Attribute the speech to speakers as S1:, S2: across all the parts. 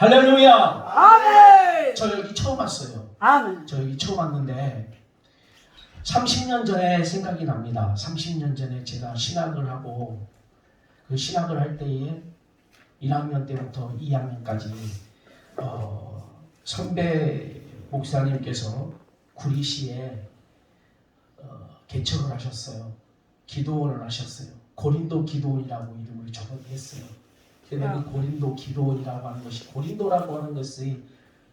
S1: 할렐루야.
S2: 아멘.
S1: 저 여기 처음 왔어요.
S2: 아멘.
S1: 저 여기 처음 왔는데 30년 전에 생각이 납니다. 30년 전에 제가 신학을 하고 그 신학을 할 때에 1학년 때부터 2학년까지 선배 목사님께서 구리시에 개척을 하셨어요. 기도원을 하셨어요. 고린도 기도원이라고 이름을 적었어요. 근데 그 고린도 기도원이라고 하는 것이, 고린도라고 하는 것이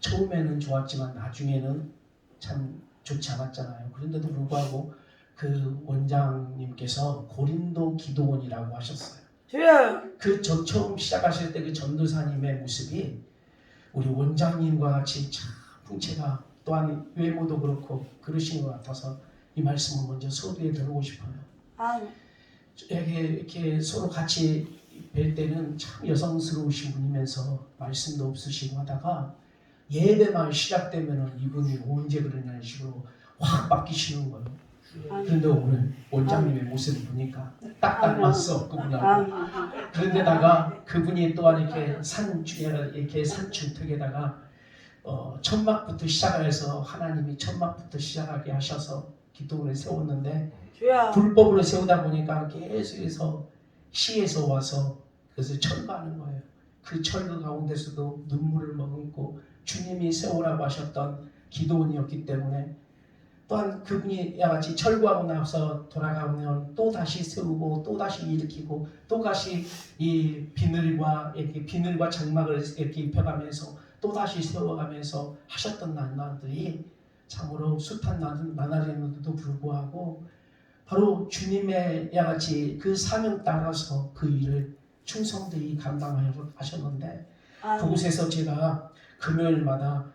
S1: 처음에는 좋았지만 나중에는 참 좋지 않았잖아요. 그런데도 불구하고 그 원장님께서 고린도 기도원이라고 하셨어요.
S2: 주여.
S1: 그 처음 시작하실 때 그 전도사님의 모습이 우리 원장님과 같이 참 풍채가, 또한 외모도 그렇고 그러신 것 같아서 이 말씀을 먼저 소두에 들고 싶어요.
S2: 아멘.
S1: 이렇게 서로 같이 뵐 때는 참 여성스러우신 분이면서 말씀도 없으시고 하다가 예배만 시작되면은 이분이 언제 그러냐는 식으로 확 바뀌시는 거예요. 그런데 오늘 원장님의 모습을 보니까 딱 맞어, 그분하고. 그런데다가 그분이 또한 이렇게 이렇게 산중턱에다가 천막부터 시작해서 하나님이 천막부터 시작하게 하셔서 기도를 세웠는데,
S2: 주여.
S1: 불법으로 세우다 보니까 계속해서 시에서 와서 그래서 철거하는 거예요. 그 철거 가운데서도 눈물을 머금고 주님이 세우라고 하셨던 기도원이었기 때문에, 또한 그분이 같이 철거하고 나서 돌아가면 또 다시 세우고 또 다시 일으키고 또 다시 이 비늘과 장막을 이렇게 입혀가면서 또 다시 세워가면서 하셨던 나날들이 참으로 숱한 나날임에도 불구하고 바로 주님의 야같이 그 사명 따라서 그 일을 충성되이 감당하셨는데, 그곳에서 제가 금요일마다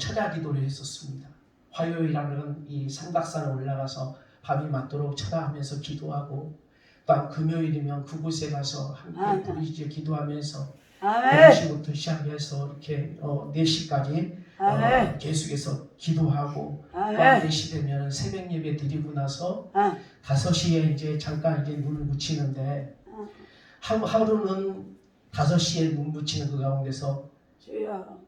S1: 철야 기도를 했었습니다. 화요일에는 이 삼각산에 올라가서 밤이 맞도록 철야하면서 기도하고, 또 금요일이면 그곳에 가서 함께 부르짖어 기도하면서
S2: 아멘.
S1: 4시부터 시작해서 이렇게 4시까지
S2: 아멘.
S1: 계속해서 기도하고,
S2: 아멘.
S1: 4시 되면 새벽 예배 드리고 나서
S2: 아멘.
S1: 5시에 이제 잠깐 이제 눈을 붙이는데, 하루는 5시에 눈 붙이는 그 가운데서
S2: 주여.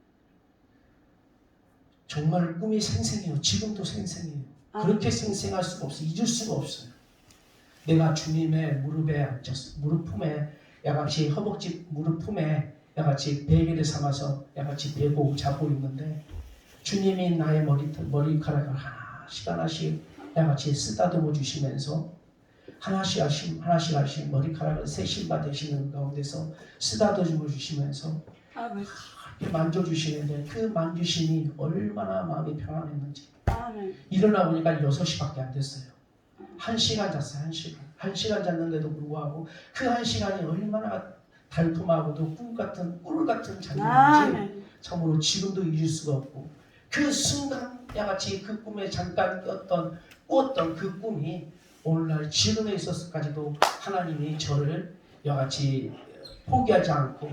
S1: 정말 꿈이 생생해요. 지금도 생생해요. 그렇게 생생할 수가 없어요. 잊을 수가 없어요. 내가 주님의 무릎에 앉았어. 무릎 품에 야같이 허벅지 무릎 품에 야같이 베개를 삼아서 야같이 베고 자고 있는데, 주님이 나의 머리카락을 하나씩 야같이 쓰다듬어 주시면서 하나씩 머리카락을 새신바 되시는 가운데서 쓰다듬어 주시면서
S2: 아멘.
S1: 이렇게 만져주시는데, 그 만주심이 얼마나 마음이 평안했는지.
S2: 아멘.
S1: 일어나 보니까 6시밖에 안 됐어요. 1시간 잤어요. 1시간 잤는데도 불구하고 그 1시간이 얼마나 달콤하고도 꿀 같은 잠이었는지 참으로 지금도 잊을 수가 없고, 그 순간 야같이 그 꿈에 잠깐 꾸었던 그 꿈이 오늘날 지금에 있어서까지도 하나님이 저를 야같이 포기하지 않고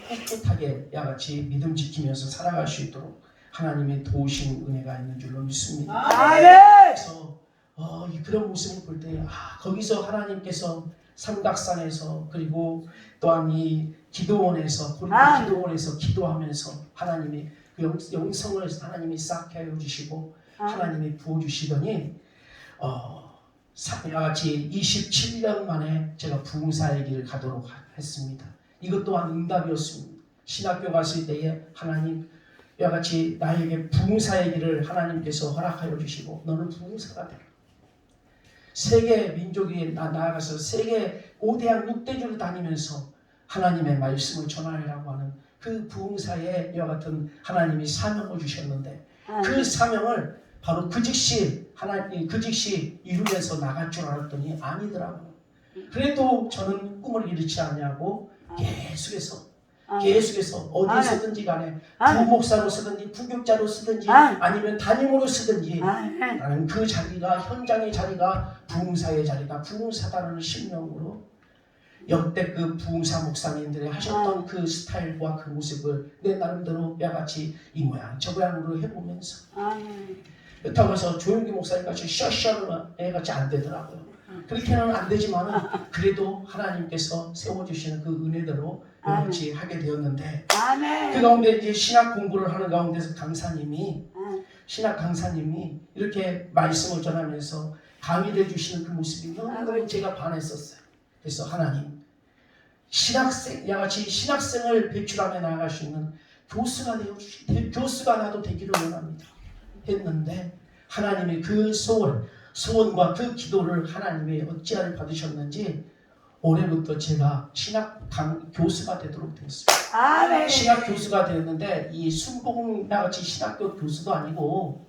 S1: 꿋꿋하게 야같이 믿음 지키면서 살아갈 수 있도록 하나님의 도우시는 은혜가 있는 줄로 믿습니다.
S2: 아멘.
S1: 그래서 그런 모습을 볼 때 거기서 하나님께서 삼각산에서, 그리고 또한 이 기도원에서, 고린도 기도원에서 기도하면서 하나님이 그 영성을 하나님이 싹 해여 주시고 하나님이 부어 주시더니 같이 27년 만에 제가 부흥사의 길을 가도록 했습니다. 이것 또한 응답이었습니다. 신학교 갔을 때에 하나님 같이 나에게 부흥사의 길을 하나님께서 허락하여 주시고, 너는 부흥사가 되라. 세계 민족이 나아가서 세계 5대학 6대주를 다니면서 하나님의 말씀을 전하라고 하는 그 부흥사의 이와 같은 하나님이 사명을 주셨는데, 그 사명을 바로 그 즉시 이루면서 나갈 줄 알았더니 아니더라고요. 그래도 저는 꿈을 이루지 않냐고 계속해서 어디서든지 간에 부목사로 쓰든지 부교자로 쓰든지 아니면 담임으로 쓰든지 나는 그 자리가, 현장의 자리가 부흥사의 자리다, 부흥사다라는 신명으로 역대급 부흥사 목사님들이 하셨던 그 스타일과 그 모습을 내 나름대로 야같이 이 모양 저 모양으로 해보면서, 그렇다고 해서 조용기 목사님같이 셔셔는 애같이 안 되더라고요. 그렇게는 안 되지만은 그래도 하나님께서 세워주시는 그 은혜대로 같이 하게 되었는데
S2: 아멘.
S1: 그 가운데 이제 신학 공부를 하는 가운데서
S2: 아,
S1: 신학 강사님이 이렇게 말씀을 전하면서 강의를 해주시는 그 모습이 너무 제가 반했었어요. 그래서 하나님 양아치 신학생을 배출하며 나아갈 수 있는 교수가 나도 되기를 원합니다. 했는데 하나님의 그 소원과 그 기도를 하나님이 어찌하여 받으셨는지 올해부터 제가 교수가 되도록 되었습니다.
S2: 아멘.
S1: 신학 교수가 되었는데 이 순복음 나같이 신학교 교수도 아니고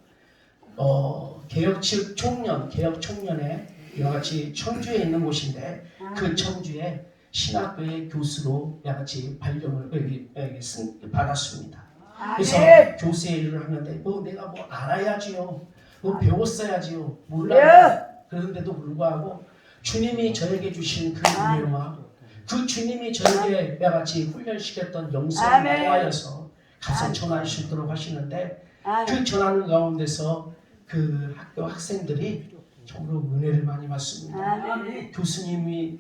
S1: 개혁 청년의 이와같이 청주에 있는 곳인데 그 청주에 신학교의 교수로 야같이 발령을 받았습니다. 그래서
S2: 아멘.
S1: 교수의 일을 하는데 내가 뭐 알아야지요, 배웠어야지요, 몰라요. 그런데도 불구하고 주님이 저에게 주신 그 은혜와 그 주님이 저에게 야같이 훈련시켰던 영성을
S2: 아멘.
S1: 통하여서 가서 전할 수 있도록 하시는데
S2: 아멘.
S1: 그 전하는 가운데서 그 학교 학생들이 정말 은혜를 많이 받습니다.
S2: 아멘.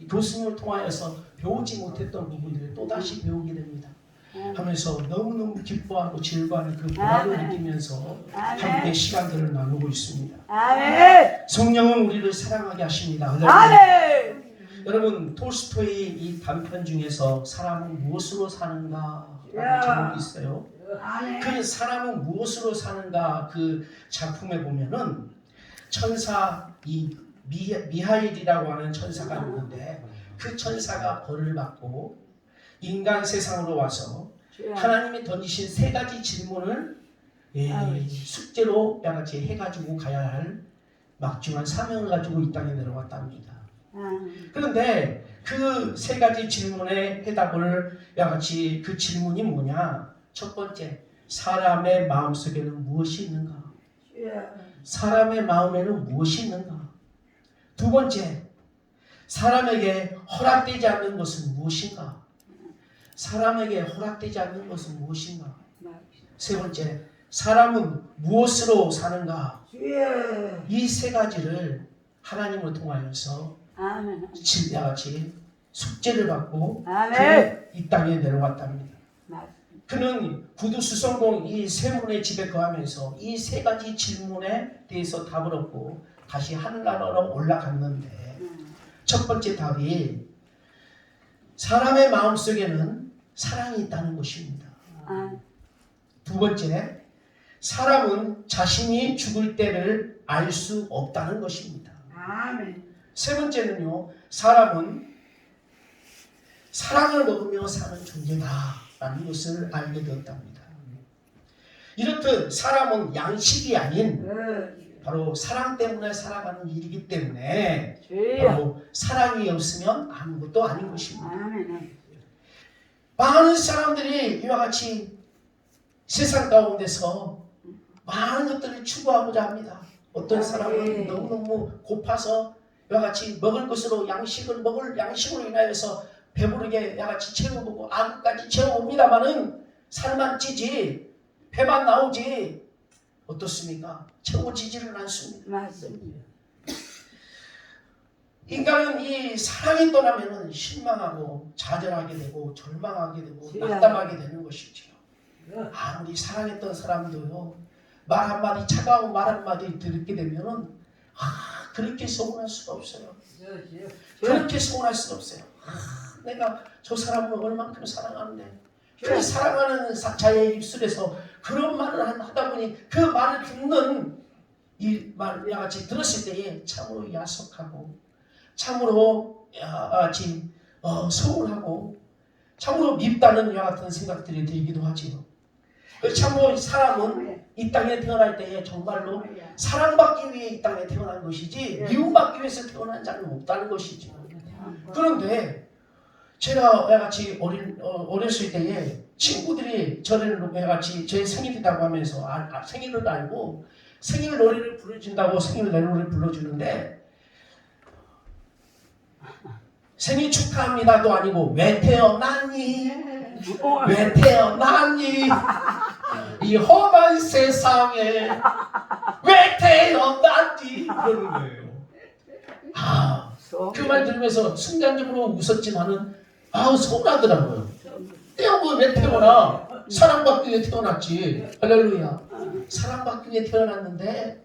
S1: 교수님을 통하여서 배우지 못했던 부분들을 또다시 배우게 됩니다. 하면서 너무너무 기뻐하고 즐거워하는 그 보람을 느끼면서 함께 시간들을 나누고 있습니다.
S2: 아멘.
S1: 성령은 우리를 사랑하게 하십니다.
S2: 아멘.
S1: 여러분 톨스토이의 이 단편 중에서 사람은 무엇으로 사는가 라는 제목이 있어요. 그 사람은 무엇으로 사는가 그 작품에 보면은 천사 미하일이라고 하는 천사가 있는데 그 천사가 벌을 받고 인간 세상으로 와서 하나님이 던지신 세 가지 질문을 숙제로 야같이 해가지고 가야 할 막중한 사명을 가지고 이 땅에 내려왔답니다. 그런데 그 세 가지 질문의 해답을 야같이 그 질문이 뭐냐? 첫 번째, 사람의 마음속에는 무엇이 있는가? 사람의 마음에는 무엇이 있는가? 두 번째, 사람에게 허락되지 않는 것은 무엇인가? 사람에게 허락되지 않는 것은 무엇인가? 세 번째, 사람은 무엇으로 사는가? 이 세 가지를 하나님을 통하여서 같이 숙제를 받고 이 땅에 내려왔답니다. 그는 구두수성공 이 세문의 집에 거하면서 이 세 가지 질문에 대해서 답을 얻고 다시 하늘나라로 올라갔는데 첫 번째 답이 사람의 마음속에는 사랑이 있다는 것입니다. 두 번째, 사람은 자신이 죽을 때를 알 수 없다는 것입니다. 세 번째는요, 사람은 사랑을 먹으며 사는 존재다라는 것을 알게 되었답니다. 이렇듯 사람은 양식이 아닌 바로 사랑 때문에 살아가는 일이기 때문에 바로 사랑이 없으면 아무것도 아닌 것입니다. 많은 사람들이 이와 같이 세상 가운데서 많은 것들을 추구하고자 합니다. 어떤 사람은 너무너무 고파서 이와 같이 먹을 것으로 양식으로 인하여서 배부르게 야같이 채워보고 악까지 채워봅니다마는 살만 찌지 배만 나오지 어떻습니까? 채워지지는 않습니다.
S2: 맞습니다.
S1: 인간은 이 사랑이 떠나면 실망하고 좌절하게 되고 절망하게 되고 낙담하게 되는 것이지요. 아무리 사랑했던 사람도요, 말 한마디, 차가운 말 한마디 듣게 되면은 그렇게 서운할 수가 없어요. 그렇게 서운할 수가 없어요. 내가 저 사람을 얼만큼 사랑하는데 그 사랑하는 자의 입술에서 그런 말을 하다 보니 그 말을 듣는 이 말과 같이 들었을 때에 참으로 야속하고 참으로 야같이 서운하고 참으로 밉다는 이와 같은 생각들이 들기도 하지요. 참으로 사람은 이 땅에 태어날 때에 정말로 사랑받기 위해 이 땅에 태어난 것이지 미움받기 위해서 태어난 자는 없다는 것이죠. 그런데 제가 같이 어렸을 때에 친구들이 저를 같이 제 생일이라고 하면서 생일을 알고 생일 노래를 불러준다고 생일 노래를 불러주는데 생일 축하합니다도 아니고 왜 태어났니? 왜 태어났니? 이 험한 세상에 왜 태어났니? 그러는 거예요. 그 말 들으면서 순간적으로 웃었지만은 서운하더라고요. 태어고 왜 태어나? 사랑받기 위해 태어났지. 할렐루야. 사랑받기 위해 태어났는데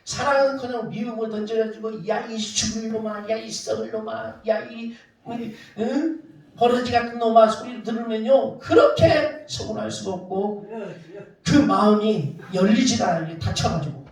S1: 사랑은 그냥 미움을 던져가지고 야 이 죽을 놈아, 야 이 썩을 놈아, 야 이 버러지 같은 놈아 소리를 들으면요 그렇게 서운할 수가 없고 그 마음이 열리질 않아요. 닫혀가지고.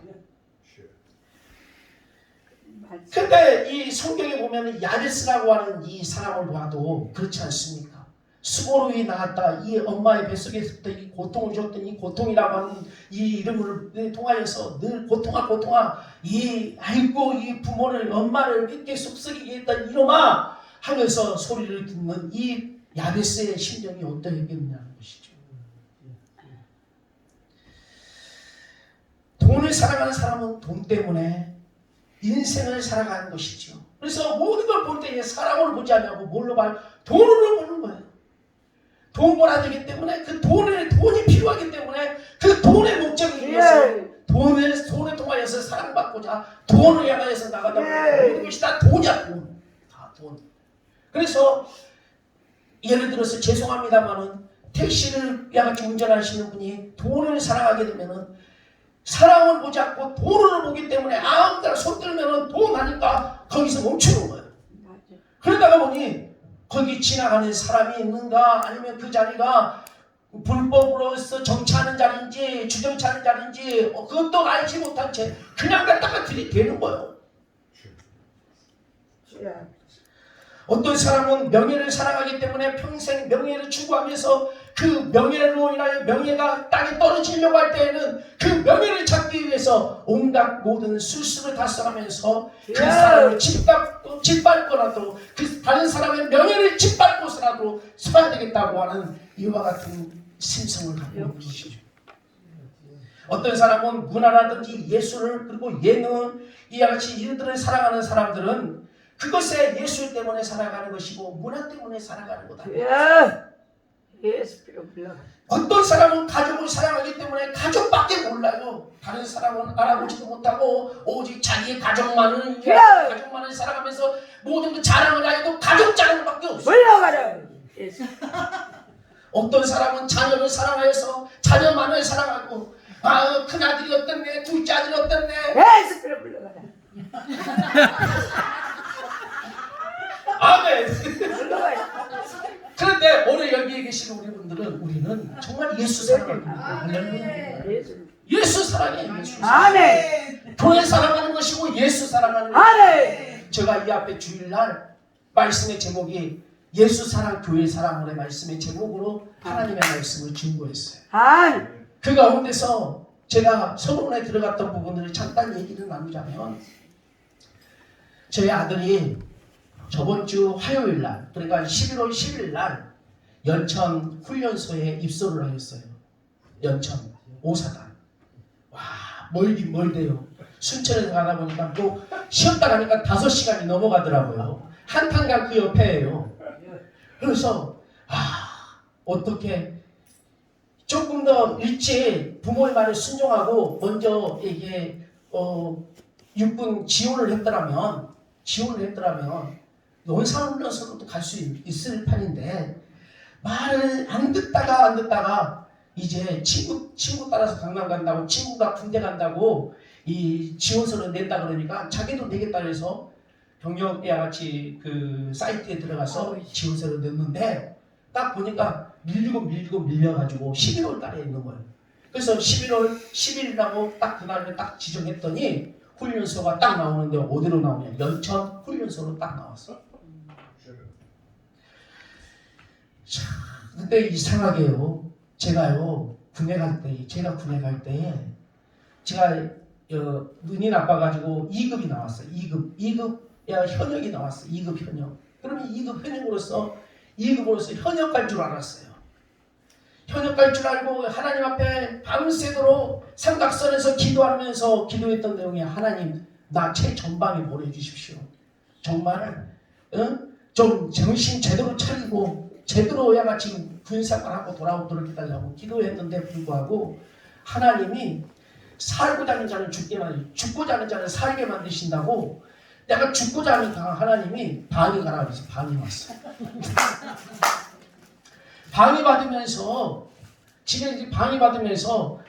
S1: 근데 이 성경에 보면 야베스라고 하는 이 사람을 봐도 그렇지 않습니까? 수고로이 나왔다. 이 엄마의 뱃속에서부터 이 고통을 줬던 이 고통이라고 하는 이 이름을 통하여서 늘 고통아 이 아이고 이 부모를 엄마를 이렇게 속썩이게 했던 이놈아 하면서 소리를 듣는 이 야베스의 심정이 어떠했겠느냐는 것이죠. 돈을 사랑하는 사람은 돈 때문에 인생을 살아가는 것이죠. 그래서 모든 걸 볼 때에 사랑을 보지 않냐고 뭘로 봐요? 돈으로 보는 거예요. 돈 벌어야 되기 때문에 그 돈이 필요하기 때문에 그 돈의 목적을 위해서 돈을 통하여서 사랑받고자 돈을 향하여서 나가다 보면 모든 것이 다 돈이야. 다 돈. 그래서 예를 들어서 죄송합니다만은 택시를 야같이 운전하시는 분이 돈을 사랑하게 되면은 사랑을 보지 않고 돈을 보기 때문에 아무 데나 손 들면은 돈 하니까 거기서 멈추는 거예요. 그러다가 보니 거기 지나가는 사람이 있는가 아니면 그 자리가 불법으로서 정치하는 자리인지 주정치하는 자리인지 그것도 알지 못한 채 그냥 갖다가 들이대는 거예요. 어떤 사람은 명예를 사랑하기 때문에 평생 명예를 추구하면서 그 명예로 인하여 명예가 땅에 떨어지려고 할 때에는 그 명예를 찾기 위해서 온갖 모든 술수를 다 써가면서 그 사람을 짓밟고라도 그 다른 사람의 명예를 짓밟고서라도 서야 되겠다고 하는 이와 같은 심성을 갖고 있는 것이죠. 어떤 사람은 문화라든지 예술을 그리고 예능 이와 같이 이들을 사랑하는 사람들은 그것에 예술 때문에 살아가는 것이고 문화 때문에 살아가는 거다. 어떤 사람은 가족을 사랑하기 때문에 가족밖에 몰라요. 다른 사람은 알아보지도 못하고 오직 자기의 가족만을 사랑하면서 모든 그 자랑을 하여도 가족 자랑밖에 없어요. 어떤 사람은 자녀를 사랑하여서 자녀만을 사랑하고 큰아들이 어떻네 둘째 아들이 어떻네 아멘. 그런데 오늘 여기에 계시는 우리 분들은 우리는 정말 예수 사랑합니다. 예수 사랑해요. 예수 사랑.
S2: 아멘.
S1: 교회 사랑하는 것이고 예수 사랑하는
S2: 아멘.
S1: 제가 이 앞에 주일날 말씀의 제목이 예수 사랑 교회 사랑의 말씀의 제목으로 하나님의 말씀을 증거했어요.
S2: 아멘.
S1: 그 가운데서 제가 서론에 들어갔던 부분들을 잠깐 얘기를 나누자면 저희 아들이 저번 주 화요일 날 그러니까 11월 10일 날 연천 훈련소에 입소를 하였어요. 연천 오사단. 와 멀긴 멀대요. 순천에서 가다 보니까 또 쉬었다 가니까 5시간이 넘어가더라고요. 한탄강 그 옆에예요. 그래서 어떻게 조금 더 일찍 부모의 말을 순종하고 먼저 이게 육군 지원을 했더라면 논산훈련소로도 갈 수 있을 판인데 말을 안 듣다가 이제 친구 따라서 강남 간다고 친구가 군대 간다고 이 지원서를 낸다 그러니까 자기도 내겠다 해서 병력과 같이 그 사이트에 들어가서 지원서를 냈는데 딱 보니까 밀려가지고 11월 달에 있는 거예요. 그래서 11월 10일이라고 딱 그날을 딱 지정했더니 훈련소가 딱 나오는데 어디로 나오냐? 연천 훈련소로 딱 나왔어. 자, 근데 이상하게요. 제가 군에 갈 때에 제가 눈이 나빠가지고 2급이 나왔어요. 2급 현역이 나왔어요. 2급 현역. 그러면 2급 현역으로서 2급으로서 현역 갈 줄 알았어요. 현역 갈 줄 알고 하나님 앞에 밤새도록 삼각선에서 기도하면서 기도했던 내용이 하나님 나 최전방에 보내주십시오. 정말 좀 정신 제대로 차리고 제대로 야같이 군생활하고 돌아오도록 해달라고 기도했는데 불구하고 하나님이 살고자 하는 자는 죽고자 하는 자는 살게 만드신다고 내가 죽고자 하니까 하나님이 방이 가라 그래서 방이 왔어. 방해받으면서 지금 방해받으면서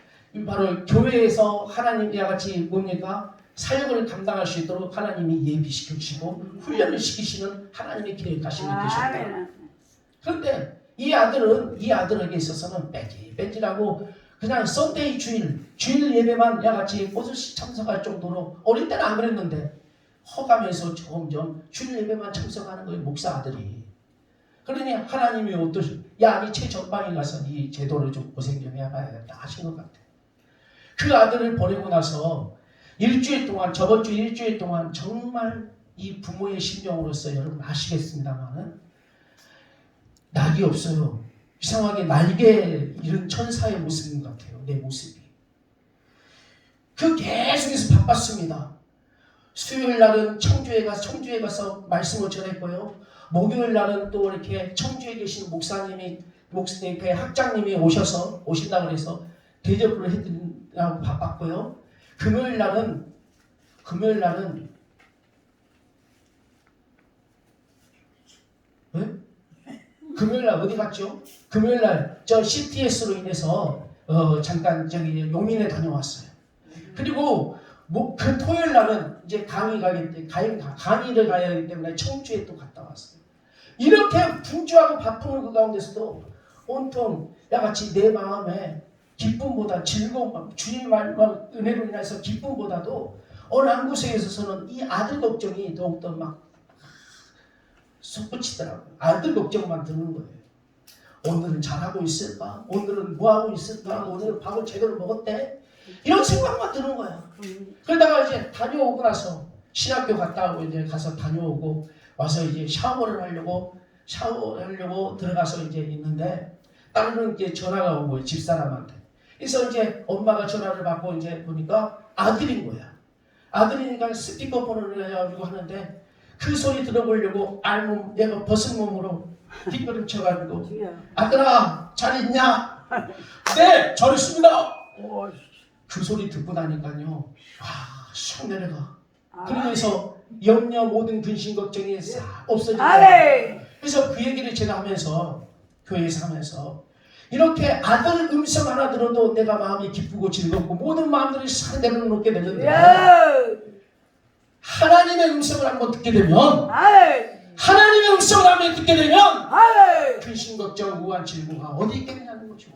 S1: 바로 교회에서 하나님과 같이 뭡니까? 사역을 감당할 수 있도록 하나님이 예비시켜 주시고 훈련을 시키시는 하나님의 계획하심이 계셨다. 그런데 이 아들에게 있어서는 빼지라고 그냥 썬데이 주일 예배만 야같이 꼬들씩 참석할 정도로 어릴 때는 안 그랬는데 허가면서 점점 주일 예배만 참석하는 거예요. 목사 아들이. 그러니 하나님이 어떠시? 야, 니 최전방에 가서 이 제도를 좀 고생 좀 해봐야겠다 하신 것 같아. 그 아들을 보내고 나서 일주일 동안 저번 주 일주일 동안 정말 이 부모의 심정으로서 여러분 아시겠습니다만은 낙이 없어요. 이상하게 날개 잃은 천사의 모습인 것 같아요. 내 모습이. 그 계속해서 바빴습니다. 수요일 날은 청주에 가서 말씀을 전했고요. 목요일 날은 또 이렇게 청주에 계신 목사님이 그 학장님이 오신다고 해서 대접을 해드리라고 바빴고요. 금요일 날은 네? 금요일 날 어디 갔죠? 금요일 날 저 CTS로 인해서 잠깐 저기 용인에 다녀왔어요. 그리고 그 토요일 날은 이제 강의를 가야 하기 때문에 청주에 또 갔다 왔어요. 이렇게 분주하고 바쁜 그 가운데서도 온통 야같이 내 마음에 기쁨보다 즐거움, 주님 말과 은혜로 인해서 기쁨보다도 어느 한 곳에 있어서는 이 아들 걱정이 더욱더 막 솟구치더라고요. 아들 걱정만 드는 거예요. 오늘은 잘하고 있을까? 오늘은 뭐하고 있을까? 오늘은 밥을 제대로 먹었대? 이런 생각만 드는 거야. 그러다가 이제 다녀오고 나서 신학교 갔다 오고 이제 가서 다녀오고 와서 이제 샤워를 하려고 들어가서 이제 있는데 딸은 이제 전화가 온 거예요. 집사람한테. 그래서 이제 엄마가 전화를 받고 이제 보니까 아들인 거야. 아들이니까 스피커폰을 해가지고 하는데 그 소리 들어보려고 알몸 내가 벗은 몸으로 뒷걸음쳐가지고 아들아 잘 있냐? 네 잘 있습니다. 그 소리 듣고 나니까요 와 샥 내려가. 그러면서 염려 모든 근심 걱정이 싹 없어지고 그래서 그 얘기를 제가 하면서 교회에서 하면서 이렇게 아들 음성 하나 들어도 내가 마음이 기쁘고 즐겁고 모든 마음들이 싹 내려놓게 되는데 하나님의 음성을 한번 듣게 되면 하나님의 음성을 한번 듣게 되면 근심 걱정 우한 질문가 어디 있겠냐는 거죠.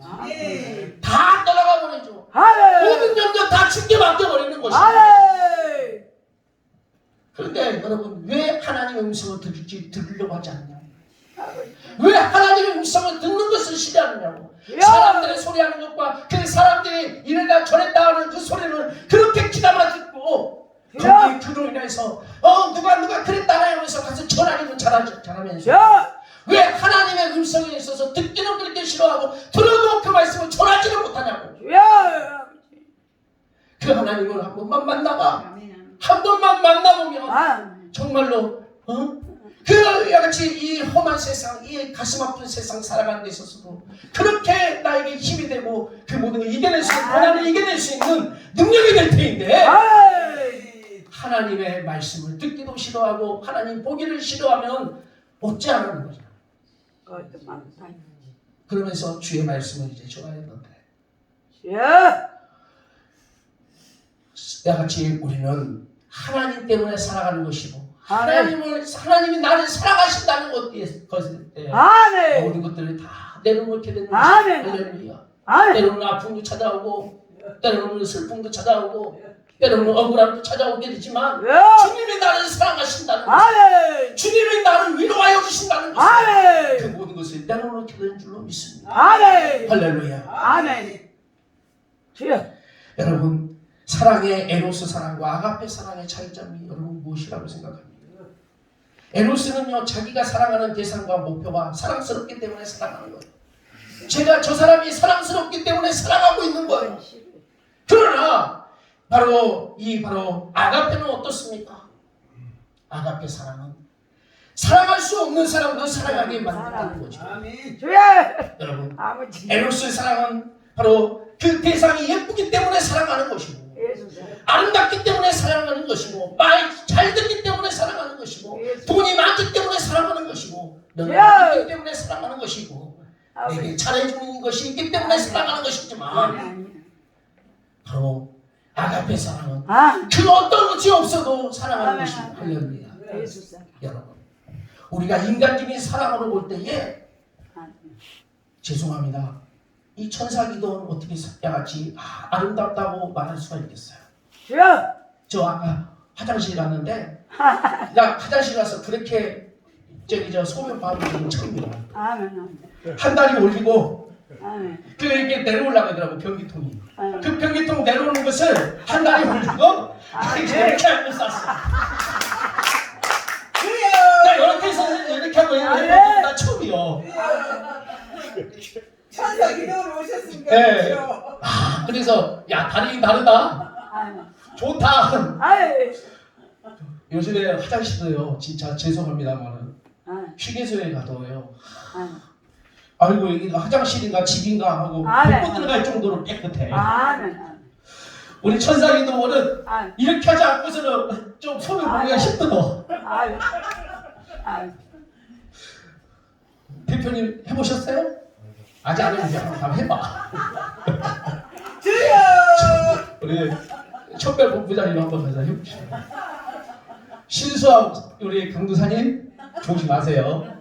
S1: 다 떠나가 버리죠. 모든 염려 다 죽게 맡겨버리는 것입니다. 그런데 여러분 왜 하나님의 음성을 들으려고 하지 않냐? 왜 하나님의 음성을 듣는 것을 싫어하느냐고. 사람들의 소리하는 것과 그 사람들이 이랬다 저랬다 하는 그 소리를 그렇게 귀담아 듣고 거기에 그로 인해서 누가 그랬다나 하면서 가서 전하기도 잘하면서 왜 하나님의 음성에 있어서 듣기는 그렇게 싫어하고 들어도 그 말씀을 전하지는 못하냐고. 그 하나님을 한 번만 만나봐. 한 번만 만나보면 정말로 그 같이 이 험한 세상, 이 가슴 아픈 세상 살아가는 데 있어서도 그렇게 나에게 힘이 되고 그 모든 걸 이겨낼 수 있는 고난을 이겨낼 수 있는 능력이 될 테인데 하나님의 말씀을 듣기도 싫어하고 하나님 보기를 싫어하면 어찌 안 하는 거죠. 그러면서 주의 말씀을 이제 좋아했는데 같이 우리는 하나님 때문에 살아가는 것이고 하나님이 나를 사랑하신다는 것에 모든 것들을 다 내려놓게 되는 것이죠. 할렐루야. 때로는 아픔도 찾아오고 때로는 슬픔도 찾아오고 때로는 억울함도 찾아오게 되지만 주님이 나를 사랑하신다는 것, 주님이 나를 위로하여 주신다는 것, 그 모든 것을 내려놓게 되는 줄로 믿습니다. 할렐루야. 여러분 사랑의 에로스 사랑과 아가페 사랑의 차이점이 여러분 무엇이라고 생각합니까? 에로스는요 자기가 사랑하는 대상과 목표가 사랑스럽기 때문에 사랑하는 거예요. 제가 저 사람이 사랑스럽기 때문에 사랑하고 있는 거예요. 그러나 바로 아가페는 어떻습니까? 아가페 사랑은 사랑할 수 없는 사람도 사랑하게 만든다는 거죠. 여러분 에로스의 사랑은 바로 그 대상이 예쁘기 때문에 사랑하는 것이고 아름답기 때문에 사랑하는 것이고 말 잘 듣기 때문에 사랑하는 것이고 돈이 많기 때문에 사랑하는 것이고 능력이 있기 때문에 사랑하는 것이고 내게 잘해주는 것이 있기 때문에 사랑하는 것이지만
S2: 아니.
S1: 바로 아가페 사랑은
S2: 아,
S1: 그 어떤 것이 없어도 사랑하는 것이 할렐루야.
S2: 예수 사랑.
S1: 여러분 우리가 인간적인 사랑으로 볼 때에
S2: 아니.
S1: 죄송합니다. 이 천사기도는 어떻게 야같이 아름답다고 말할 수가 있겠어요?
S2: 주여.
S1: 저 아까 화장실 갔는데 나 화장실 가서 그렇게 저 소변 받은 적은 처음이야.
S2: 아멘.
S1: 한 다리 올리고
S2: 아멘.
S1: 그 이렇게 내려올라가 하더라고 변기통이.
S2: 아멘.
S1: 그 변기통 내려오는 것을 한 다리 올리고 이렇게 하고 쌌어. 나 이렇게 해서 이렇게 하고 나 처음이요.
S2: 천사 기도로 오셨습니까?
S1: 네. 그래서 야 다리 다르다.
S2: 아멘.
S1: 좋다.
S2: 아멘.
S1: 요즘에 화장실도요. 진짜 죄송합니다만은
S2: 아멘.
S1: 휴게소에 가도요.
S2: 아멘.
S1: 아이고 여기 화장실인가 집인가 하고
S2: 네.
S1: 못 들어갈 정도로 깨끗해.
S2: 아멘.
S1: 우리 천사기도원은
S2: 아멘.
S1: 이렇게 하지 않고서는 좀 손을 보기가 힘들어.
S2: 아멘. 아멘.
S1: 대표님 해보셨어요? 아직 안 해보세요. 한번 해봐.
S2: 주여.
S1: 우리 촛별 본부장님 한번 가서 해봅시다. 신수하고 우리 강도사님 조심하세요.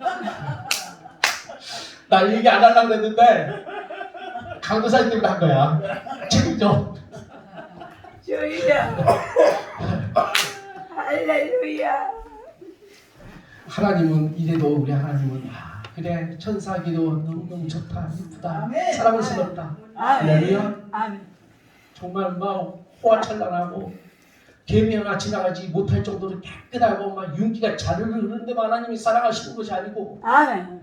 S1: 나 얘기 안 하려고 했는데 강도사님 때문에 한 거야. 책임져.
S2: 주여. 할렐루야.
S1: 하나님은 이래도 우리 하나님은 그래 천사기도 너무너무 좋다 이쁘다
S2: 아멘.
S1: 사랑스럽다.
S2: 아멘.
S1: 할렐루야.
S2: 아멘.
S1: 정말 막 호화찬란하고 개미 하나 지나가지 못할 정도로 깨끗하고 막 윤기가 자르르 흐르는데 하나님이 사랑하시는 것이 아니고
S2: 아멘.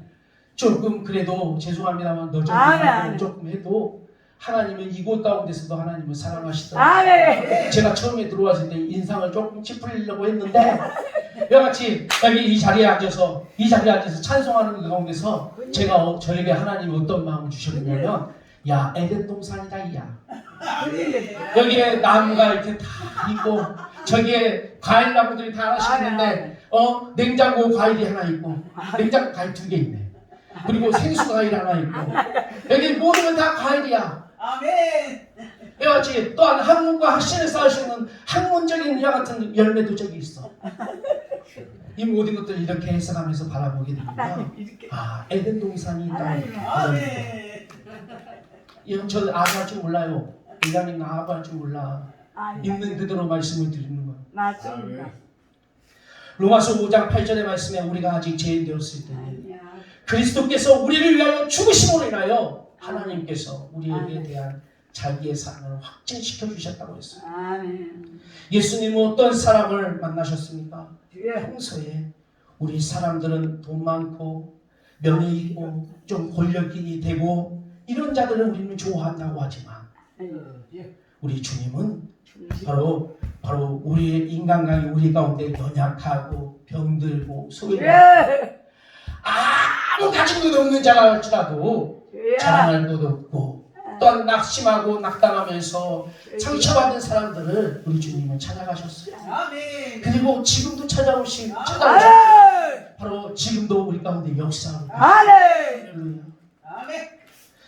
S1: 조금 그래도 죄송합니다만
S2: 아멘.
S1: 조금 해도 하나님은 이곳 가운데서도 하나님을 사랑하시더라고요.
S2: 아멘.
S1: 제가 처음에 들어왔을 때 인상을 조금 찌푸리려고 했는데 여같이 여기 이 자리에 앉아서 찬송하는 그 가운데서 제가 저에게 하나님이 어떤 마음을 주셨냐면 야 에덴 동산이다 야 여기에 나무가 이렇게 다 있고 저기에 과일 나무들이 다 하나씩 있는데 냉장고 과일이 하나 있고 냉장고 과일 2개 있네. 그리고 생수 과일 하나 있고 여기 모든 건 다 과일이야.
S2: 아멘.
S1: 이와 같이 또한 학문과 학신을 쌓을 수 있는 학문적인 이와 같은 열매도 저기 있어. 이 모든 것들을 이렇게 해석하면서 바라보게 됩니다. 에덴 동산이 있다.
S2: 아멘.
S1: 저 아부할 줄 몰라요. 회장님 나 아부할 줄 몰라. 있는 그대로 말씀을 드리는 거야.
S2: 맞습니다.
S1: 로마서 5장 8절의 말씀에 우리가 아직 죄인 되었을 때는 그리스도께서 우리를 위하여 죽으심으로 인하여 하나님께서 우리에게 대한 자기의 사랑을 확증시켜 주셨다고 했어요.
S2: 아멘.
S1: 예수님은 어떤 사람을 만나셨습니까?
S2: 주여.
S1: 평소에 우리 사람들은 돈 많고 명예 있고 좀 권력인이 되고 이런 자들을 우리는 좋아한다고 하지만 우리 주님은 바로 우리의 인간관계 우리 가운데 연약하고 병들고 소외받고 아무 가진 것 없는 자가 할지라도 자랑할 것 없고 또한 낙심하고 낙담하면서 상처받은 사람들을 우리 주님은 찾아가셨어요.
S2: 아멘.
S1: 그리고 지금도 찾아오시고 바로 지금도 우리 가운데 역사하고
S2: 아멘. 아멘.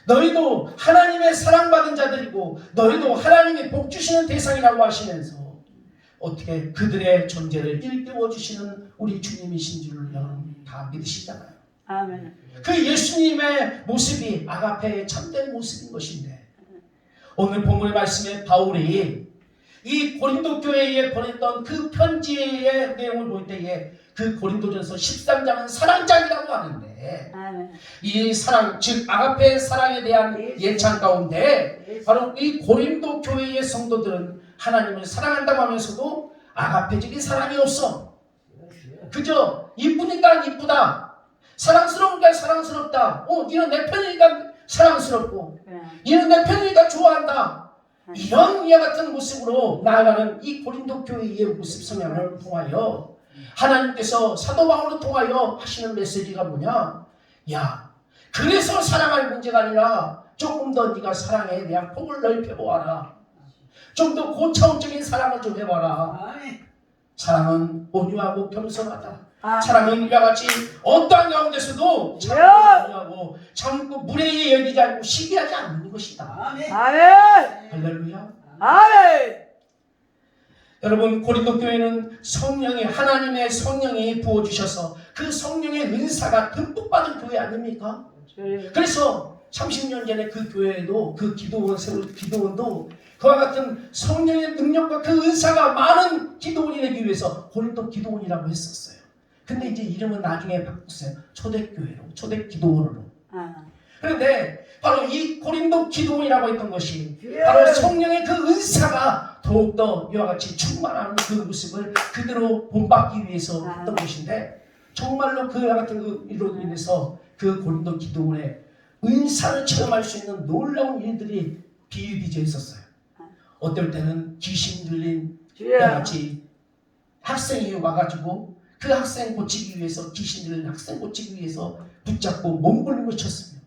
S1: 너희도 하나님의 사랑받은 자들이고 너희도 하나님의 복 주시는 대상이라고 하시면서 어떻게 그들의 존재를 일깨워 주시는 우리 주님이신 줄 여러분 다 믿으시잖아요.
S2: 아멘.
S1: 그 예수님의 모습이 아가페의 참된 모습인 것인데 오늘 본문의 말씀에 바울이 이 고린도 교회에 보냈던 그 편지의 내용을 볼 때에 그 고린도전서 13장은 사랑장이라고 하는데
S2: 아멘.
S1: 이 사랑 즉 아가페의 사랑에 대한 예찬 가운데 바로 이 고린도 교회의 성도들은 하나님을 사랑한다고 하면서도 아가페적인 사랑이 없어. 그저 이쁘니까 이쁘다. 사랑스러우니까 사랑스럽다. 이런 내 편이니까 사랑스럽고 이런 내 편이니까 좋아한다. 이런 이와 같은 모습으로 나아가는 이 고린도 교회의 모습 성향을 통하여 하나님께서 사도 바울을 통하여 하시는 메시지가 뭐냐? 야, 그래서 사랑할 문제가 아니라 조금 더 네가 사랑에 대한 폭을 넓혀보아라. 좀 더 고차원적인 사랑을 좀 해봐라. 사랑은 온유하고 겸손하다.
S2: 아,
S1: 사랑은 이와 같이 어떠한 가운데서도 참고 온유하고 참고 무례히 여기지 않고 시기하지 않는 것이다.
S2: 아멘.
S3: 아멘.
S1: 할렐루야.
S3: 아멘.
S1: 여러분, 고린도 교회는 성령이, 하나님의 성령이 부어주셔서 그 성령의 은사가 듬뿍 받은 교회 아닙니까? 그래서 30년 전에 그 교회에도 그 기도원도 그와 같은 성령의 능력과 그 은사가 많은 기도원이 되기 위해서 고린도 기도원이라고 했었어요. 근데 이제 이름은 나중에 바꿨어요. 초대교회로, 초대기도원으로.
S2: 아,
S1: 그런데 바로 이 고린도 기도원이라고 했던 것이 바로 성령의 그 은사가 더욱더 이와 같이 충만한 그 모습을 그대로 본받기 위해서 했던 것인데, 정말로 그와 같은 그 일로 인해서 그 고린도 기도원에 은사를 체험할 수 있는 놀라운 일들이 비일비재 있었어요. 어떨 때는 귀신 들린 이와 같이 학생이 와가지고 그 학생 고치기 위해서, 귀신 들린 학생 고치기 위해서 붙잡고 몸부림을 쳤습니다.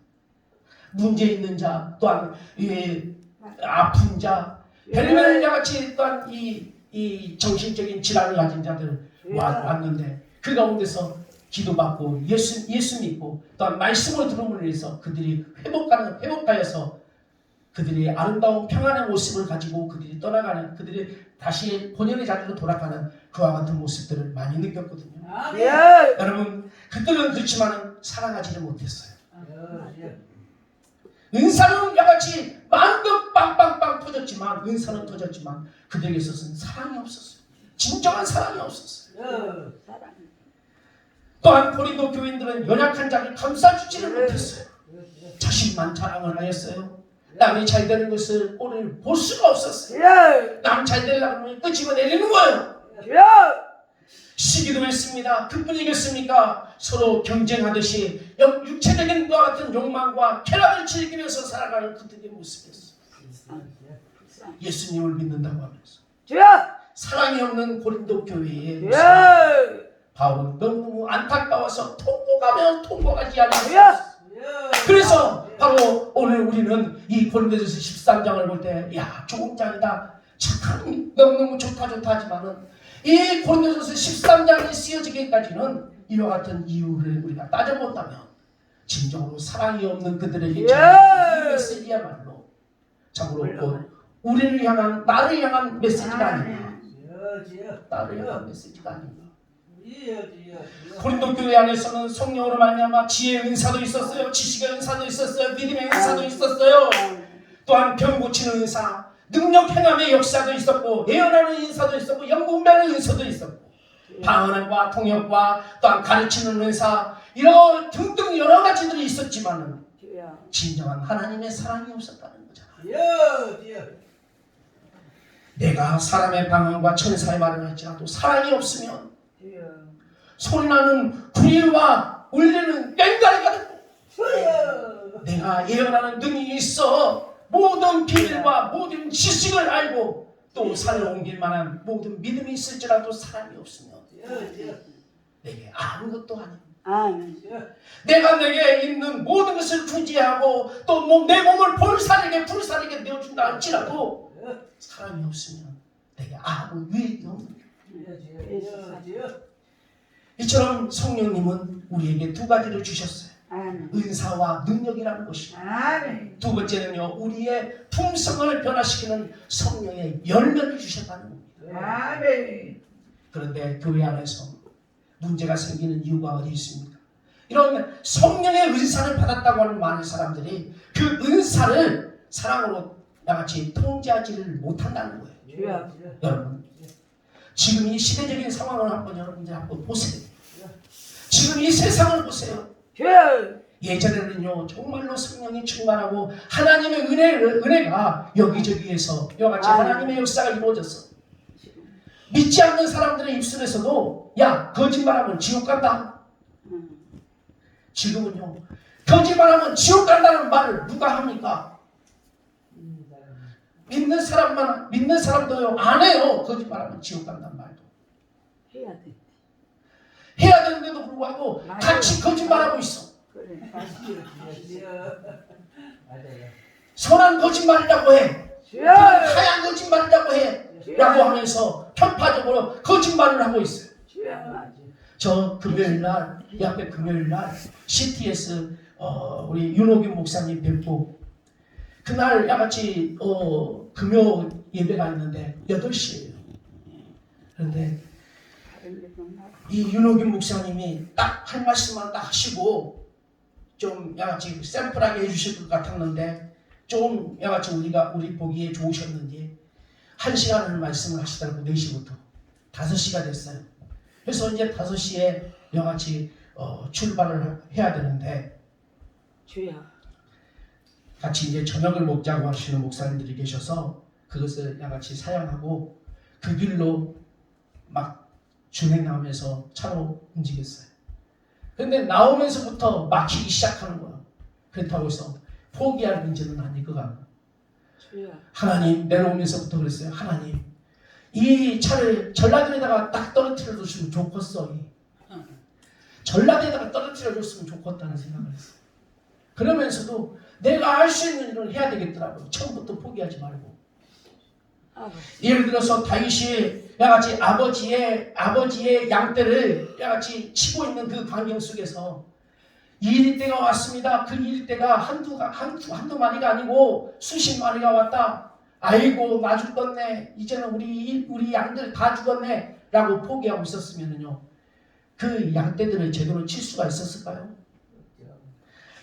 S1: 문제 있는 자, 또한 아픈 자, 별의별 같이 또한 이 정신적인 질환을 가진 자들 왔는데, 그 가운데서 기도받고 예수 믿고 또한 말씀을 들음으로 인해서 그들이 회복하여서 그들이 아름다운 평안의 모습을 가지고 그들이 떠나가는, 그들이 다시 본연의 자리로 돌아가는 그와 같은 모습들을 많이 느꼈거든요.
S2: 아멘.
S1: 여러분, 그들은 그렇지만 사랑하지를 못했어요.
S2: 예.
S1: 은사는 야같이 만급 빵빵빵 터졌지만, 은사는 터졌지만 그들에게 있어서는 사랑이 없었어요. 진정한 사랑이 없었어요.
S2: 사랑.
S1: 또한 고린도 교인들은 연약한 자를 감싸주지를 못했어요. 자신만 자랑을 하였어요. 남이 잘 되는 것을 오늘 볼 수가 없었어요. 남 잘 되려고 하면 끄집어 내리는 거예요. 시기도 했습니다. 그뿐이겠습니까? 서로 경쟁하듯이 육체적인 것과 같은 욕망과 쾌락을 즐기면서 살아가는 그들의 모습이었어요. 예수님을 믿는다고 하면서 사랑이 없는 고린도 교회의 모습. 바울은 너무 안타까워서 통곡하지 않았어요. 그래서 바로 오늘 우리는 이 고린도전서 13장을 볼 때, 야, 좋은 장이다, 착한, 너무너무 좋다 하지만은 이 고린도전서 13장이 쓰여지기까지는 이와 같은 이유를 우리가 따져본다면 진정으로 사랑이 없는 그들에게 이 메시지야말로 참으로 우리를 향한, 나를 향한 메시지가 아닌가, 나를 향한 메시지가 아닌가. 고린도 교회 안에서는 성령으로 말미암아 지혜의 은사도 있었어요. 지식의 은사도 있었어요. 믿음의 은사도 있었어요. 또한 병 고치는 은사, 능력 행함의 역사도 있었고, 예언하는 은사도 있었고, 영분별의 은사도 있었고, 방언과 통역과 또한 가르치는 은사, 이런 등등 여러 가지들이 있었지만은 진정한 하나님의 사랑이 없었다는 거잖아요. 내가 사람의 방언과 천사의 말을 할지라도 사랑이 없으면 소리나는 구리와 울리는 꽹과리가 되고, 내가 예언하는 능력이 있어 모든 비밀과 모든 지식을 알고 또 산을 옮길 만한 모든 믿음이 있을지라도 사랑이 없으면 내게 아무것도 아닙니다. 내가 내게 있는 모든 것을 구제하고 또 내 몸을 불사르게 내어준다 할지라도 사랑이 없으면 내게 아무 유익이 없는 거예요. 이처럼 성령님은 우리에게 두 가지를 주셨어요. 은사와 능력이라는 것입니다. 두 번째는요, 우리의 품성을 변화시키는 성령의 열매를 주셨다는 겁니다. 그런데 교회 안에서 문제가 생기는 이유가 어디 있습니까? 이런 성령의 은사를 받았다고 하는 많은 사람들이 그 은사를 사랑으로 나같이 통제하지를 못한다는 거예요. 여러분, 지금 이 시대적인 상황을 여러분들 한번 보세요. 지금 이 세상을 보세요. 예전에는요, 정말로 성령이 충만하고 하나님의 은혜가 여기저기에서 이와 같이 하나님의 역사가 이루어졌어. 믿지 않는 사람들의 입술에서도 야, 거짓말하면 지옥 간다. 지금은요, 거짓말하면 지옥 간다는 말을 누가 합니까? 믿는 사람도요 안 해요. 거짓말하면 지옥 간다는 말도 해야 되는데도 불구하고 같이 거짓말하고 있어. 선한 거짓말이라고 해. 하얀 거짓말이라고 해. 라고 하면서 편파적으로 거짓말을 하고 있어요.
S2: 주여.
S1: 저 금요일날, 이 앞에 금요일날 CTS 우리 윤호균 목사님 뵙고 그날 야같이 금요 예배가 있는데 8시예요. 그런데 이 윤호균 목사님이 딱 한 말씀만 딱 하시고 좀 야같이 샘플하게 해주실 것 같았는데 좀 야같이 우리 보기에 좋으셨는지 1시간을 말씀을 하시더라고. 4시부터 5시가 됐어요. 그래서 이제 5시에 야같이 출발을 해야 되는데
S2: 주여.
S1: 같이 이제 저녁을 먹자고 하시는 목사님들이 계셔서 그것을 야같이 사양하고 그 길로 막 준행하면서 차로 움직였어요. 근데 나오면서부터 막히기 시작하는 거야. 그렇다고 해서 포기할 문제는 아닐 것 같고
S2: 주여.
S1: 하나님 내려오면서부터 그랬어요. 하나님 이 차를 전라도에다가 딱 떨어뜨려 줬으면 좋겠어. 전라도에다가 떨어뜨려 줬으면 좋겠다는 생각을 했어요. 그러면서도 내가 할 수 있는 일을 해야 되겠더라고요. 처음부터 포기하지 말고. 예를 들어서 다윗이 야같이 아버지의 양떼를 야같이 치고 있는 그 광경 속에서 일때가 왔습니다. 그 일때가 한두 마리가 아니고 수십 마리가 왔다. 아이고 나 죽겠네. 이제는 우리 양들 다 죽었네. 라고 포기하고 있었으면요. 그 양떼들을 제대로 칠 수가 있었을까요?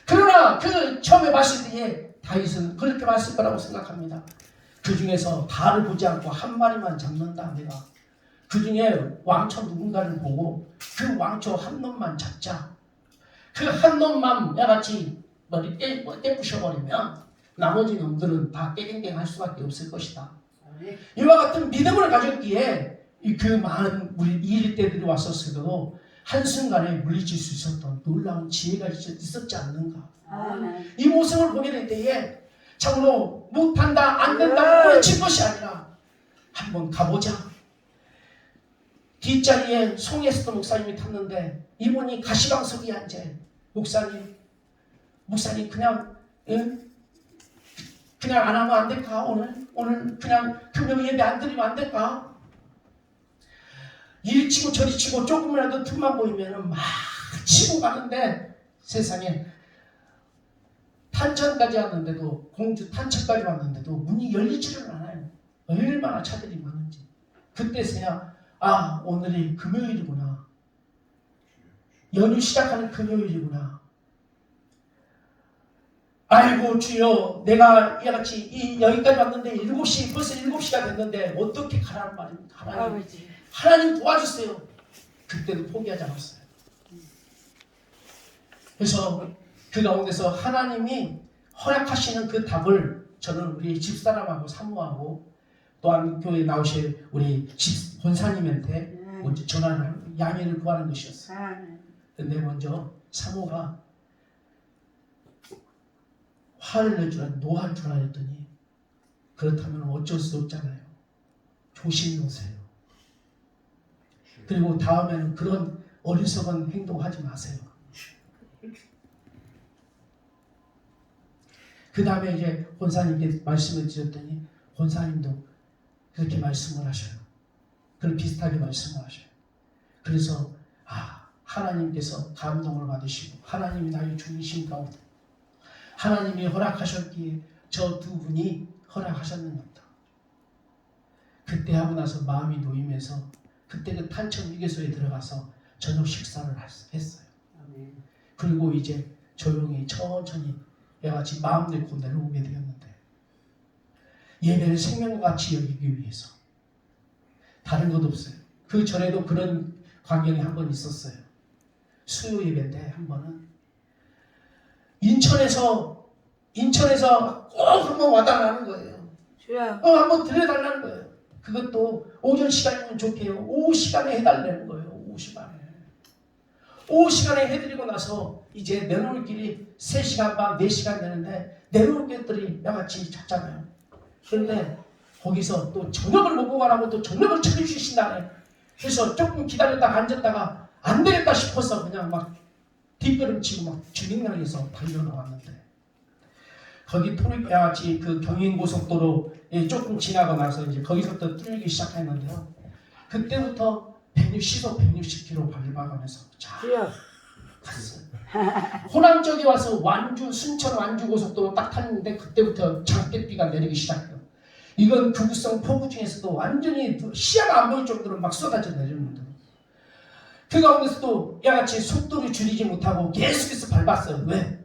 S1: 그러나 그 처음에 봤을 때에 다윗은 그렇게 봤을 거라고 생각합니다. 그 중에서 다를 보지 않고 한 마리만 잡는다 내가. 그 중에 왕초 누군가를 보고 그 왕초 한 놈만 잡자. 그 한 놈만 야같이 머리 떼부셔버리면 나머지 놈들은 다 깨갱갱 할 수밖에 없을 것이다. 이와 같은 믿음을 가졌기에 그 많은 우리 이일대들이 왔었어도 한순간에 물리칠 수 있었던 놀라운 지혜가 있었지 않는가. 이 모습을 보게 될 때에 참으로 못한다 안 된다고 외칠 것이 아니라 한번 가보자. 뒷자리에 송에스터 목사님이 탔는데 이분이 가시방석에 앉아. 목사님 그냥 안 하면 안 될까? 오늘 그냥 금요 예배 안 드리면 안 될까? 이리 치고 저리 치고 조금이라도 틈만 보이면 막 치고 가는데 세상에 탄천까지 왔는데도 공주 탄천까지 왔는데도 문이 열리지를 않아요. 얼마나 차들이 많은지. 그때서야 오늘이 금요일이구나. 연휴 시작하는 금요일이구나. 아이고 주여 내가 이같이 여기까지 왔는데 벌써 7시가 됐는데 어떻게 가라는 말입니까? 하나님 도와주세요. 그때도 포기하지 않았어요. 그래서 그 가운데서 하나님이 허락하시는 그 답을 저는 우리 집사람하고 사모하고 또한 교회에 나오실 우리 본사님한테 먼저 전화를 양해를 구하는 것이었어요. 근데 먼저 사모가 화를 노할 줄 알았더니 그렇다면 어쩔 수 없잖아요. 조심히 오세요. 그리고 다음에는 그런 어리석은 행동하지 마세요. 그 다음에 이제 본사님께 말씀을 드렸더니 본사님도 그렇게 말씀을 하셔요. 그걸 비슷하게 말씀을 하셔요. 그래서 하나님께서 감동을 받으시고 하나님이 나의 중심 가운데 하나님이 허락하셨기에 저 두 분이 허락하셨는갑다. 그때 하고 나서 마음이 놓이면서 그때 그 탄천 휴게소에 들어가서 저녁 식사를 했어요. 그리고 이제 조용히 천천히 야같이 마음 놓고 내려오게 되었는데 예배를 생명과 같이 여기기 위해서 다른 것 없어요. 그 전에도 그런 광경이 한 번 있었어요. 수요 예배인데 한 번은 인천에서 꼭 한번 와달라는 거예요. 한번 들려달라는 거예요. 그것도 오전 시간이면 좋게요. 오후 시간에 해달라는 거예요. 오후 시간에 해드리고 나서 이제 내려올 길이 3시간 반, 4시간 되는데 내려올 길들이 야같이 좁잖아요. 그런데 거기서 또 저녁을 먹고 가라고 또 저녁을 차려주신다네. 그래서 조금 기다렸다가 앉았다가 안 되겠다 싶어서 그냥 막 뒷걸음치고 막 주민날에서 달려나왔는데 거기 토리까지 그 경인고속도로 조금 지나고 나서 이제 거기서부터 뚫리기 시작했는데요. 그때부터 시속 160km 밟아가면서 잘
S2: 주여.
S1: 갔어요. 호남 쪽에 와서 완주 순천 완주 고속도로 딱 탔는데 그때부터 장대비가 내리기 시작해요. 이건 구구성 폭우 중에서도 완전히 시야가 안 보일 정도로 막 쏟아져 내리는데 그 가운데서도 야같이 속도를 줄이지 못하고 계속해서 밟았어요. 왜?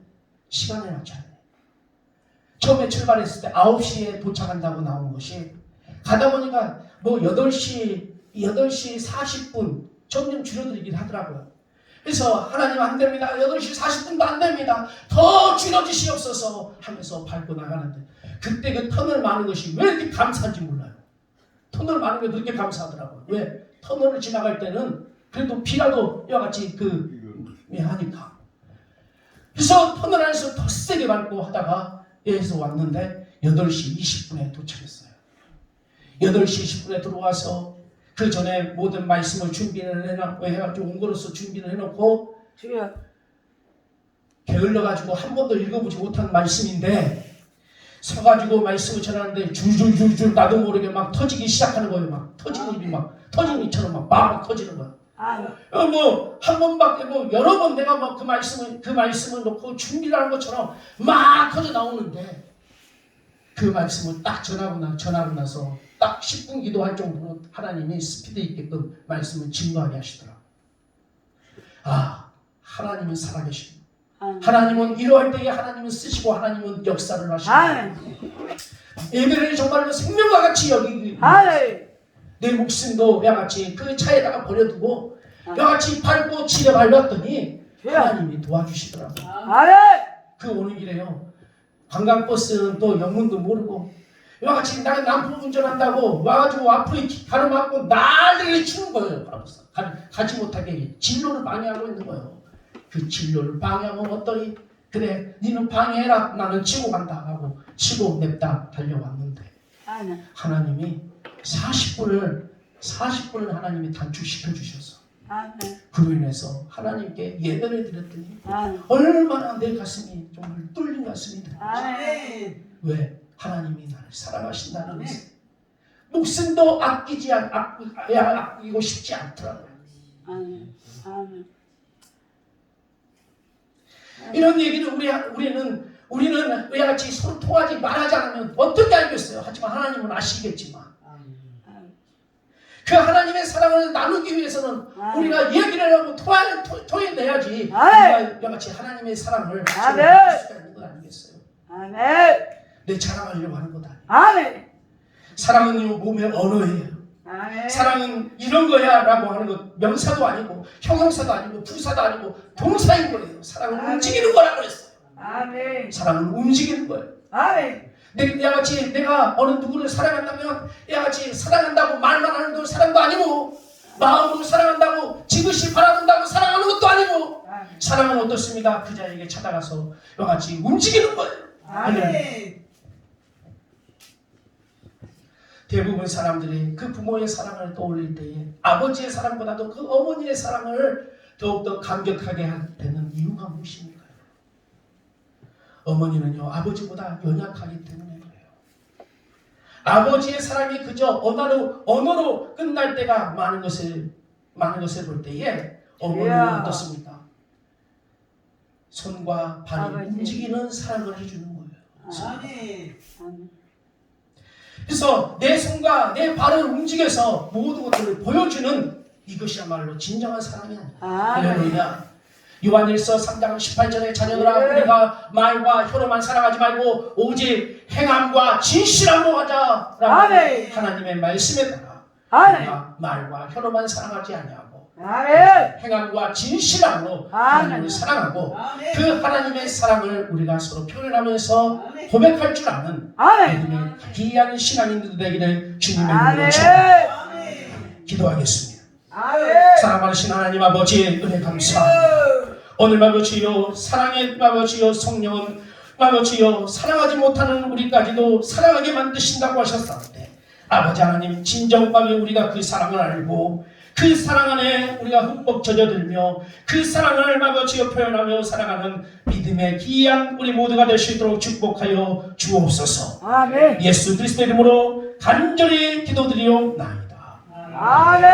S1: 시간을 맞춰야 돼. 처음에 출발했을 때 9시에 도착한다고 나온 것이 가다 보니까 뭐 8시 40분 점점 줄어들긴 하더라고요. 그래서 하나님 안 됩니다. 8시 40분도 안 됩니다. 더 줄여주시옵소서 하면서 밟고 나가는데 그때 그 터널 많은 것이 왜 이렇게 감사한지 몰라요. 터널 많은 게 그렇게 감사하더라고요. 왜? 터널을 지나갈 때는 그래도 비라도 이와 같이 하니까. 그래서 터널 안에서 더 세게 밟고 하다가 여기서 왔는데 8시 20분에 도착했어요. 8시 20분에 들어와서 그 전에 모든 말씀을 준비를 해가지고 온 거로서 준비를 해놓고
S2: 주여.
S1: 게을러가지고 한 번도 읽어보지 못한 말씀인데 서가지고 말씀을 전하는데 줄줄줄줄 나도 모르게 막 터지기 시작하는 거예요. 막 터지는 입이 막 터지는 입처럼 막 터지는 거야. 뭐 한 번밖에 뭐 여러 번 내가 막 그 말씀을 놓고 준비를 하는 것처럼 막 터져 나오는데 그 말씀을 딱 전하고 나서 딱 10분 기도할 정도로 하나님이 스피드 있게끔 말씀을 증거하게 하시더라고요. 아, 하나님은 살아계십니다. 하나님은 이러할 때에 하나님은 쓰시고 하나님은 역사를 하십니다. 예배를 정말로 생명과 같이 여기기 내 목숨도 야같이 그 차에다가 버려두고 야같이 밟고 지려 밟았더니 하나님이 도와주시더라고요. 그 오는 길에요. 관광버스는 또 영문도 모르고 이와같이 나는 남포 운전한다고 와가지고 앞으로 가로막고 난리를 치는 거예요. 가지 못하게 진로를 방해하고 있는 거예요. 그 진로를 방해하면 어떠니? 그래 니는 방해해라. 나는 치고 간다 하고 치고 냅다 달려왔는데 하나님이 40분을 하나님이 단축시켜 주셔서 그로 인해서 하나님께 예배를 드렸더니 얼마나 내 가슴이 정말 뚫린 가슴이다. 왜? 하나님이 나를 사랑하신다는 것을 목숨도 아끼고 싶지 않더라고요. 이런 얘기를 우리는 왜 같이 서로 통하지 말하지 않으면 어떻게 알겠어요? 하지만 하나님은 아시겠지만 그 하나님의 사랑을 나누기 위해서는 우리가 얘기를 하고 토해내야지 우리가 같이 하나님의 사랑을 할 수가 있는 것 아니겠어요? 내 자랑하려고 하는 것 아니에요. 사랑은 몸의 언어예요. 사랑은 이런 거야 라고 하는 것 명사도 아니고 형용사도 아니고 부사도 아니고 동사인 거예요. 사랑은 움직이는 거라고 했어요. 사랑은 움직이는 거예요. 야같이 내가 어느 누구를 사랑한다면 야같이 사랑한다고 말만 하는 건 사랑도 아니고 마음으로 사랑한다고 지그시 바라본다고 사랑하는 것도 아니고 사랑은 어떻습니까? 그 자에게 찾아가서 야같이 움직이는 거예요. 대부분 사람들이 그 부모의 사랑을 떠올릴 때에 아버지의 사랑보다도 그 어머니의 사랑을 더욱더 감격하게 되는 이유가 무엇입니까? 어머니는요 아버지보다 연약하기 때문에 그래요. 아버지의 사랑이 그저 언어로 끝날 때가 많은 것을 볼 때에 어머니는 어떻습니까? 손과 발이 움직이는 사랑을 해주는 거예요. 그래서 내 손과 내 발을 움직여서 모든 것들을 보여주는 이것이야말로 진정한 사랑이 아니야. 할렐루야. 요한일서 3장 18절에 자녀들아 우리가 말과 혀로만 사랑하지 말고 오직 행함과 진실함으로 하자라고 하나님의 말씀에 따라 우리가 말과 혀로만 사랑하지 아니하고 행함과 진실함으로 하나님을 사랑하고 그 하나님의 사랑을 우리가 서로 표현하면서 고백할 줄 아는 믿음의 귀한 신앙인들 되기를 주님의 이름으로 축원합니다. 기도하겠습니다. 사랑하신 하나님 아버지 은혜 감사합니다. 오늘 아버지여 사랑의 아버지여 성령은 아버지여 사랑하지 못하는 우리까지도 사랑하게 만드신다고 하셨사오되 아버지 하나님 진정하게 우리가 그 사랑을 알고 그 사랑 안에 우리가 흠뻑 젖어들며 그 사랑을 아버지여 표현하며 살아가는 믿음의 귀한 우리 모두가 될 수 있도록 축복하여 주옵소서.
S2: 아멘.
S1: 예수 그리스도의 이름으로 간절히 기도드리옵나이다.
S2: 아멘.